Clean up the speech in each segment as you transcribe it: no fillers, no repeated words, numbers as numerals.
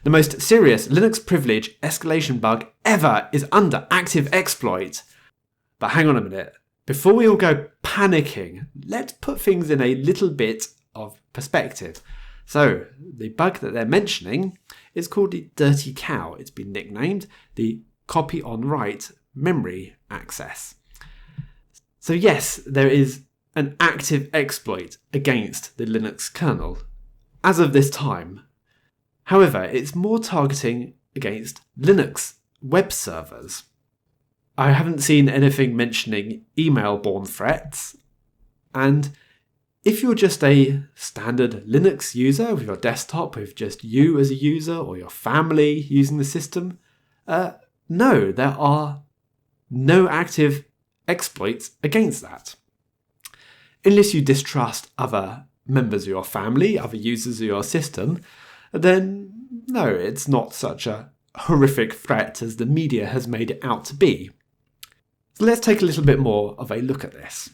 The most serious Linux privilege escalation bug ever is under active exploit. But hang on a minute. Before we all go panicking, let's put things in a little bit of perspective. So, the bug that they're mentioning is called the dirty cow. It's been nicknamed the copy on write memory access. So yes, there is an active exploit against the Linux kernel as of this time. However, it's more targeting against Linux web servers. I haven't seen anything mentioning email-borne threats, and if you're just a standard Linux user with your desktop, with just you as a user or your family using the system, no, there are no active exploits against that. Unless you distrust other members of your family, other users of your system, then no, it's not such a horrific threat as the media has made it out to be. So let's take a little bit more of a look at this.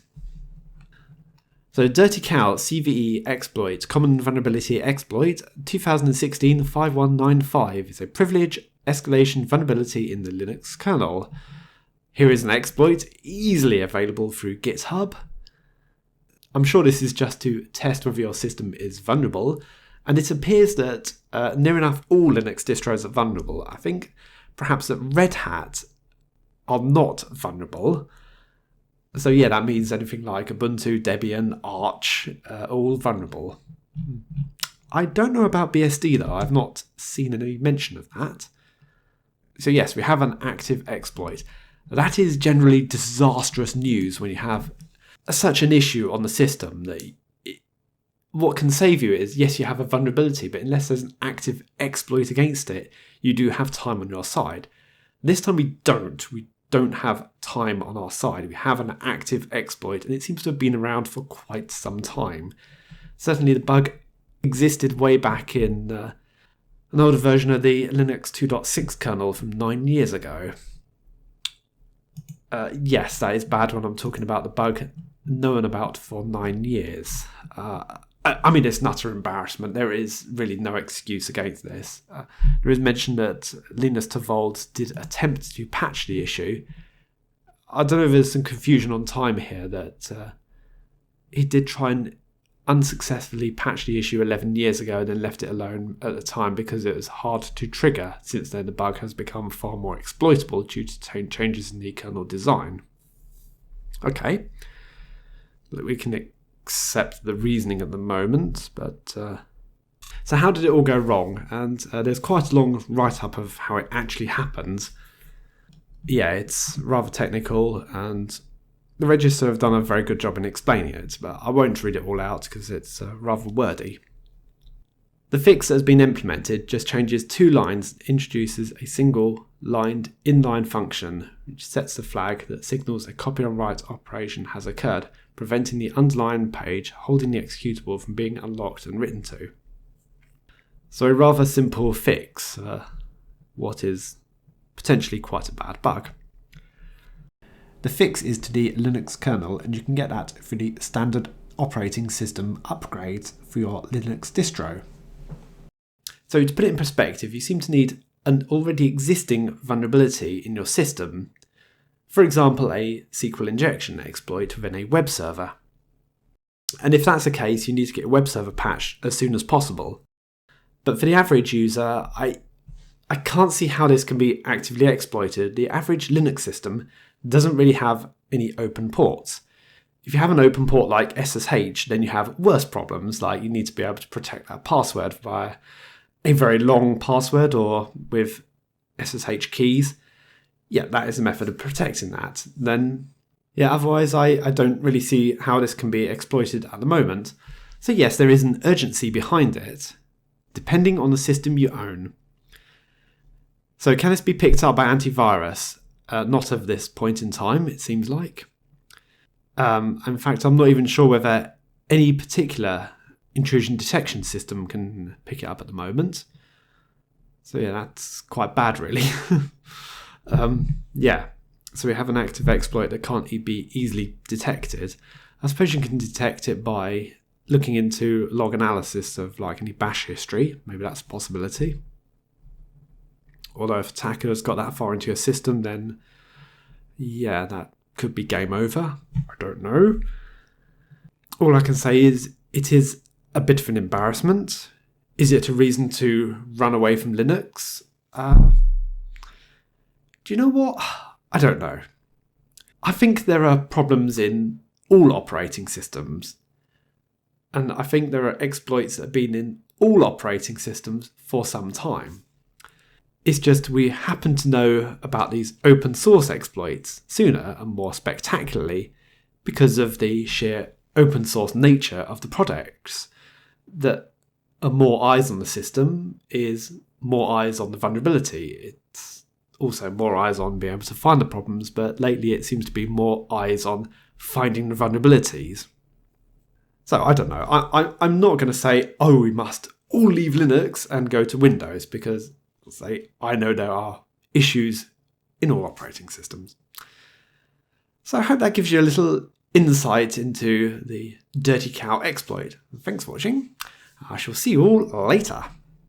So Dirty Cow CVE exploit, Common Vulnerability Exploit 2016-5195 is a privilege escalation vulnerability in the Linux kernel. Here is an exploit easily available through GitHub. I'm sure this is just to test whether your system is vulnerable, and it appears that near enough all Linux distros are vulnerable. I think perhaps that Red Hat are not vulnerable. So yeah, that means anything like Ubuntu, Debian, Arch, all vulnerable. I don't know about BSD though, I've not seen any mention of that. So yes, we have an active exploit. That is generally disastrous news when you have such an issue on the system that what can save you is, yes, you have a vulnerability, but unless there's an active exploit against it, you do have time on your side. This time we don't. We don't have time on our side. We have an active exploit, and it seems to have been around for quite some time. Certainly the bug existed way back in an older version of the Linux 2.6 kernel from 9 years ago. Yes, that is bad when I'm talking about the bug known about for 9 years. I mean, it's an utter embarrassment. There is really no excuse against this. There is mention that Linus Torvalds did attempt to patch the issue. I don't know if there's some confusion on time here, that he did try and unsuccessfully patch the issue 11 years ago and then left it alone at the time because it was hard to trigger. Since then, the bug has become far more exploitable due to changes in the kernel design. Okay, we can accept the reasoning at the moment, but so how did it all go wrong? And there's quite a long write-up of how it actually happened. Yeah, it's rather technical, and the Register have done a very good job in explaining it, but I won't read it all out because it's rather wordy. The fix that has been implemented just changes 2 lines, introduces a single lined inline function which sets the flag that signals a copy on write operation has occurred, preventing the underlying page holding the executable from being unlocked and written to. So a rather simple fix, what is potentially quite a bad bug. The fix is to the Linux kernel, and you can get that through the standard operating system upgrades for your Linux distro. So to put it in perspective, you seem to need an already existing vulnerability in your system. For example, a SQL injection exploit within a web server. And if that's the case, you need to get a web server patched as soon as possible. But for the average user, I can't see how this can be actively exploited. The average Linux system doesn't really have any open ports. If you have an open port like SSH, then you have worse problems, like you need to be able to protect that password via a very long password or with SSH keys. Yeah, that is a method of protecting that. Then, yeah, otherwise I don't really see how this can be exploited at the moment. So yes, there is an urgency behind it, depending on the system you own. So can this be picked up by antivirus? Not at this point in time, it seems like. In fact, I'm not even sure whether any particular intrusion detection system can pick it up at the moment. So yeah, that's quite bad really. Yeah, so we have an active exploit that can't be easily detected. I suppose you can detect it by looking into log analysis of like any bash history. Maybe that's a possibility. Although if attackers got that far into your system, then yeah, that could be game over. I don't know. All I can say is it is a bit of an embarrassment. Is it a reason to run away from Linux? Do you know what? I don't know. I think there are problems in all operating systems. And I think there are exploits that have been in all operating systems for some time. It's just we happen to know about these open source exploits sooner and more spectacularly because of the sheer open source nature of the products. That more eyes on the system is more eyes on the vulnerability. It's also more eyes on being able to find the problems, but lately it seems to be more eyes on finding the vulnerabilities. So I don't know. I'm not going to say, oh, we must all leave Linux and go to Windows, because I know there are issues in all operating systems. So I hope that gives you a little insight into the Dirty Cow exploit. Thanks for watching. I shall see you all later.